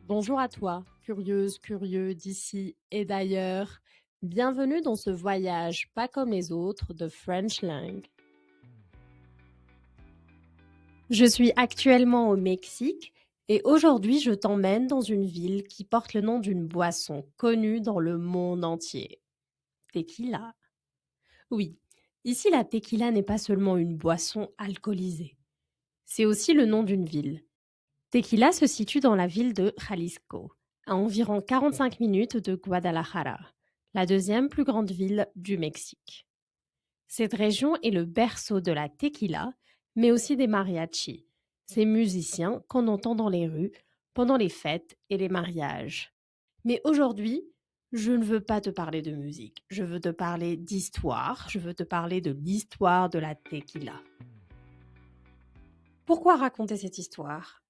Bonjour à toi, curieuse, curieux d'ici et d'ailleurs. Bienvenue dans ce voyage pas comme les autres de French Lang. Je suis actuellement au Mexique et aujourd'hui je t'emmène dans une ville qui porte le nom d'une boisson connue dans le monde entier. Tequila. Oui, ici la tequila n'est pas seulement une boisson alcoolisée, c'est aussi le nom d'une ville. Tequila se situe dans la ville de Jalisco, à environ 45 minutes de Guadalajara, la deuxième plus grande ville du Mexique. Cette région est le berceau de la tequila, mais aussi des mariachis, ces musiciens qu'on entend dans les rues pendant les fêtes et les mariages. Mais aujourd'hui, je ne veux pas te parler de musique, je veux te parler d'histoire, je veux te parler de l'histoire de la tequila. Pourquoi raconter cette histoire?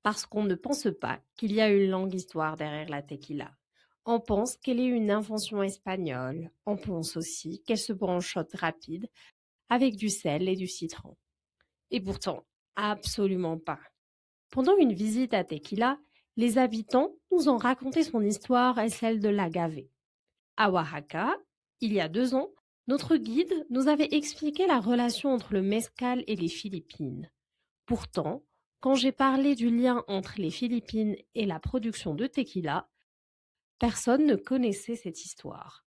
Parce qu'on ne pense pas qu'il y a une longue histoire derrière la tequila. On pense qu'elle est une invention espagnole. On pense aussi qu'elle se boit en shot rapide avec du sel et du citron. Et pourtant, absolument pas. Pendant une visite à Tequila, les habitants nous ont raconté son histoire et celle de l'agave. À Oaxaca, il y a 2 ans, notre guide nous avait expliqué la relation entre le mezcal et les Philippines. Pourtant, quand j'ai parlé du lien entre les Philippines et la production de tequila, personne ne connaissait cette histoire.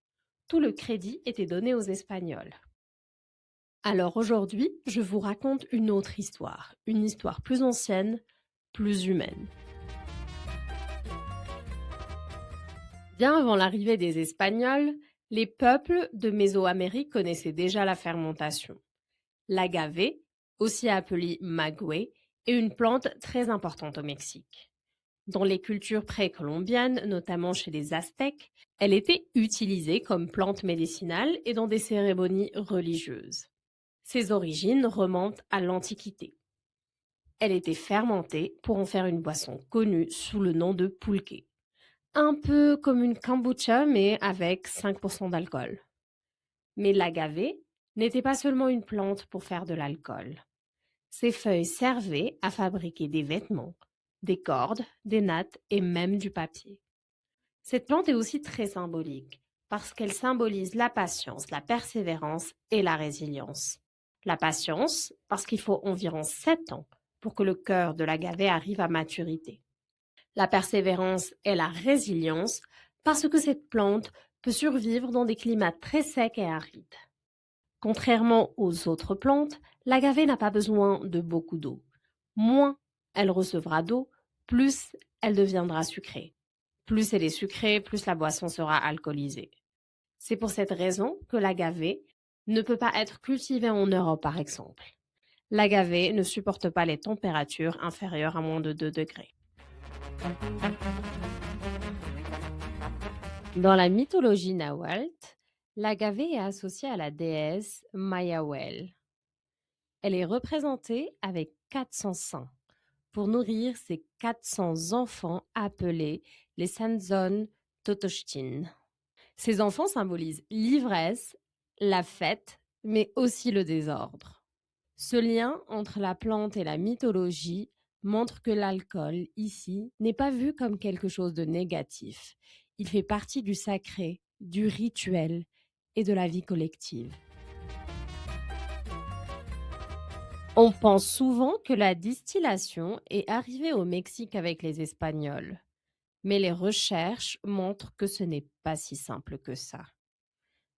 Tout le crédit était donné aux Espagnols. Alors aujourd'hui, je vous raconte une autre histoire, une histoire plus ancienne, plus humaine. Bien avant l'arrivée des Espagnols, les peuples de Mésoamérique connaissaient déjà la fermentation. L'agave, aussi appelée maguey, est une plante très importante au Mexique. Dans les cultures précolombiennes, notamment chez les Aztèques, elle était utilisée comme plante médicinale et dans des cérémonies religieuses. Ses origines remontent à l'Antiquité. Elle était fermentée pour en faire une boisson connue sous le nom de pulque. Un peu comme une kombucha mais avec 5% d'alcool. Mais l'agave n'était pas seulement une plante pour faire de l'alcool. Ses feuilles servaient à fabriquer des vêtements, des cordes, des nattes et même du papier. Cette plante est aussi très symbolique parce qu'elle symbolise la patience, la persévérance et la résilience. La patience parce qu'il faut environ 7 ans pour que le cœur de l'agave arrive à maturité. La persévérance et la résilience parce que cette plante peut survivre dans des climats très secs et arides. Contrairement aux autres plantes, l'agave n'a pas besoin de beaucoup d'eau. Moins elle recevra d'eau, plus elle deviendra sucrée. Plus elle est sucrée, plus la boisson sera alcoolisée. C'est pour cette raison que l'agave ne peut pas être cultivée en Europe, par exemple. L'agave ne supporte pas les températures inférieures à moins de 2 degrés. Dans la mythologie nahuatl, l'agave est associée à la déesse Mayahuel. Elle est représentée avec 400 seins pour nourrir ses 400 enfants appelés les Sanzon Totochtin. Ces enfants symbolisent l'ivresse, la fête, mais aussi le désordre. Ce lien entre la plante et la mythologie montre que l'alcool, ici, n'est pas vu comme quelque chose de négatif. Il fait partie du sacré, du rituel et de la vie collective. On pense souvent que la distillation est arrivée au Mexique avec les Espagnols, mais les recherches montrent que ce n'est pas si simple que ça.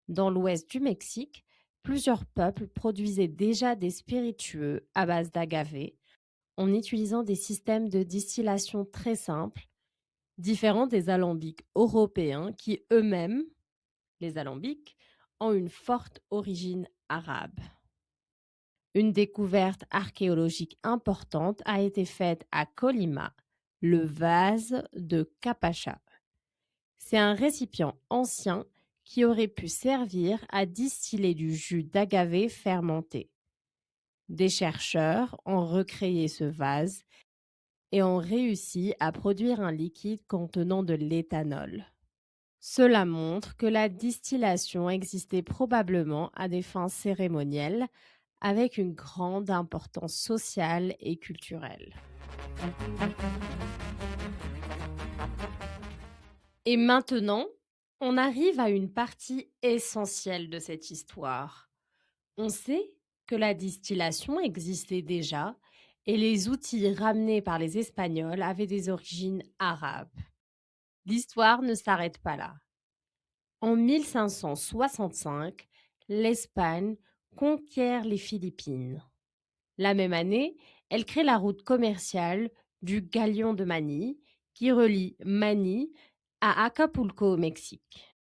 Dans l'ouest du Mexique, plusieurs peuples produisaient déjà des spiritueux à base d'agave en utilisant des systèmes de distillation très simples, différents des alambics européens qui eux-mêmes, les alambics, ont une forte origine arabe. Une découverte archéologique importante a été faite à Colima, le vase de Capacha. C'est un récipient ancien qui aurait pu servir à distiller du jus d'agave fermenté. Des chercheurs ont recréé ce vase et ont réussi à produire un liquide contenant de l'éthanol. Cela montre que la distillation existait probablement à des fins cérémonielles avec une grande importance sociale et culturelle. Et maintenant, on arrive à une partie essentielle de cette histoire. On sait que la distillation existait déjà et les outils ramenés par les Espagnols avaient des origines arabes. L'histoire ne s'arrête pas là. En 1565, l'Espagne conquiert les Philippines. La même année, elle crée la route commerciale du Galion de Manille qui relie Manille à Acapulco au Mexique.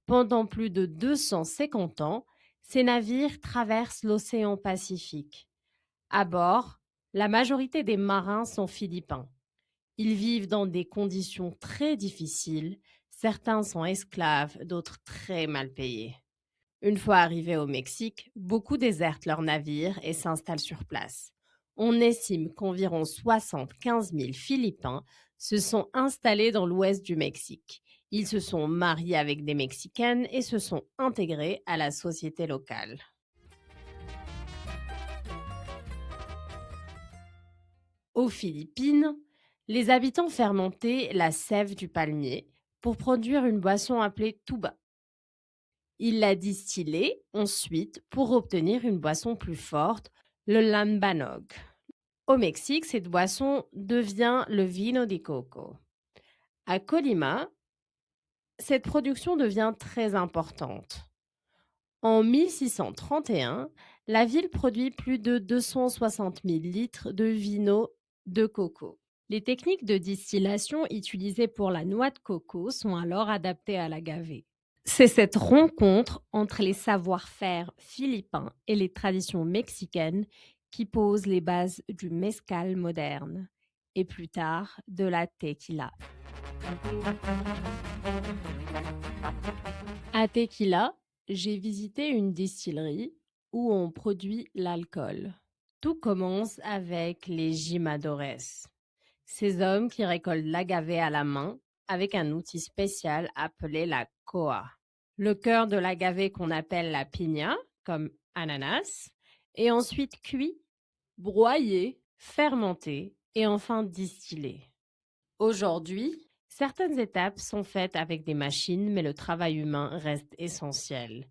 Pendant plus de 250 ans, ces navires traversent l'océan Pacifique. À bord, la majorité des marins sont philippins. Ils vivent dans des conditions très difficiles. Certains sont esclaves, d'autres très mal payés. Une fois arrivés au Mexique, beaucoup désertent leurs navires et s'installent sur place. On estime qu'environ 75 000 Philippins se sont installés dans l'ouest du Mexique. Ils se sont mariés avec des Mexicaines et se sont intégrés à la société locale. Aux Philippines, les habitants fermentaient la sève du palmier pour produire une boisson appelée tuba. Ils la distillaient ensuite pour obtenir une boisson plus forte, le lambanog. Au Mexique, cette boisson devient le vino de coco. À Colima, cette production devient très importante. En 1631, la ville produit plus de 260 000 litres de vino de coco. Les techniques de distillation utilisées pour la noix de coco sont alors adaptées à l'agave. C'est cette rencontre entre les savoir-faire philippins et les traditions mexicaines qui pose les bases du mezcal moderne et plus tard de la tequila. À Tequila, j'ai visité une distillerie où on produit l'alcool. Tout commence avec les jimadores, ces hommes qui récoltent l'agave à la main avec un outil spécial appelé la coa. Le cœur de l'agave qu'on appelle la piña, comme ananas, est ensuite cuit, broyé, fermenté et enfin distillé. Aujourd'hui, certaines étapes sont faites avec des machines, mais le travail humain reste essentiel.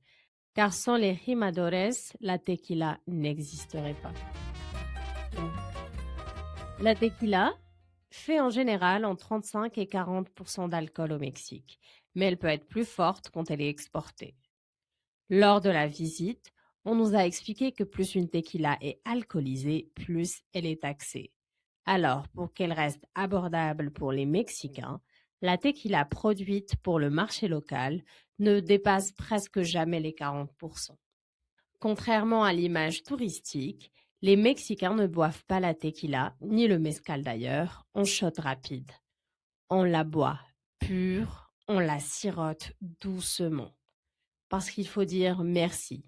Car sans les jimadores, la tequila n'existerait pas. La tequila fait en général entre 35 et 40% d'alcool au Mexique, mais elle peut être plus forte quand elle est exportée. Lors de la visite, on nous a expliqué que plus une tequila est alcoolisée, plus elle est taxée. Alors, pour qu'elle reste abordable pour les Mexicains, la tequila produite pour le marché local ne dépasse presque jamais les 40%. Contrairement à l'image touristique, les Mexicains ne boivent pas la tequila, ni le mezcal d'ailleurs, en shot rapide. On la boit pure, on la sirote doucement. Parce qu'il faut dire merci.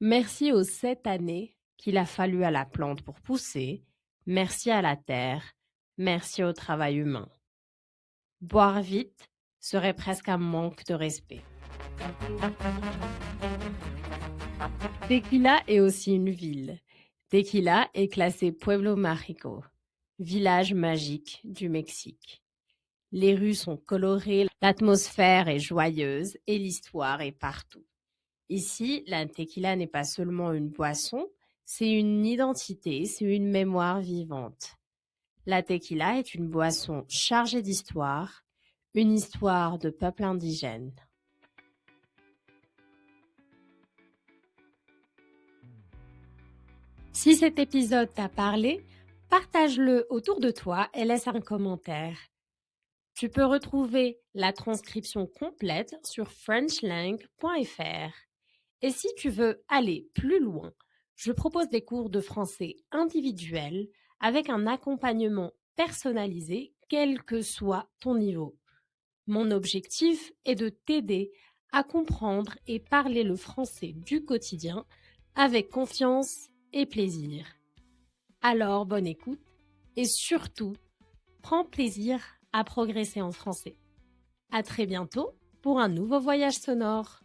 Merci aux 7 années qu'il a fallu à la plante pour pousser, merci à la terre, merci au travail humain. Boire vite serait presque un manque de respect. Tequila est aussi une ville. Tequila est classé Pueblo Mágico, village magique du Mexique. Les rues sont colorées, l'atmosphère est joyeuse et l'histoire est partout. Ici, la tequila n'est pas seulement une boisson, c'est une identité, c'est une mémoire vivante. La tequila est une boisson chargée d'histoire, une histoire de peuple indigène. Si cet épisode t'a parlé, partage-le autour de toi et laisse un commentaire. Tu peux retrouver la transcription complète sur frenchlang.fr. Et si tu veux aller plus loin, je propose des cours de français individuels avec un accompagnement personnalisé, quel que soit ton niveau. Mon objectif est de t'aider à comprendre et parler le français du quotidien avec confiance et plaisir. Alors, bonne écoute et surtout, prends plaisir à progresser en français. À très bientôt pour un nouveau voyage sonore.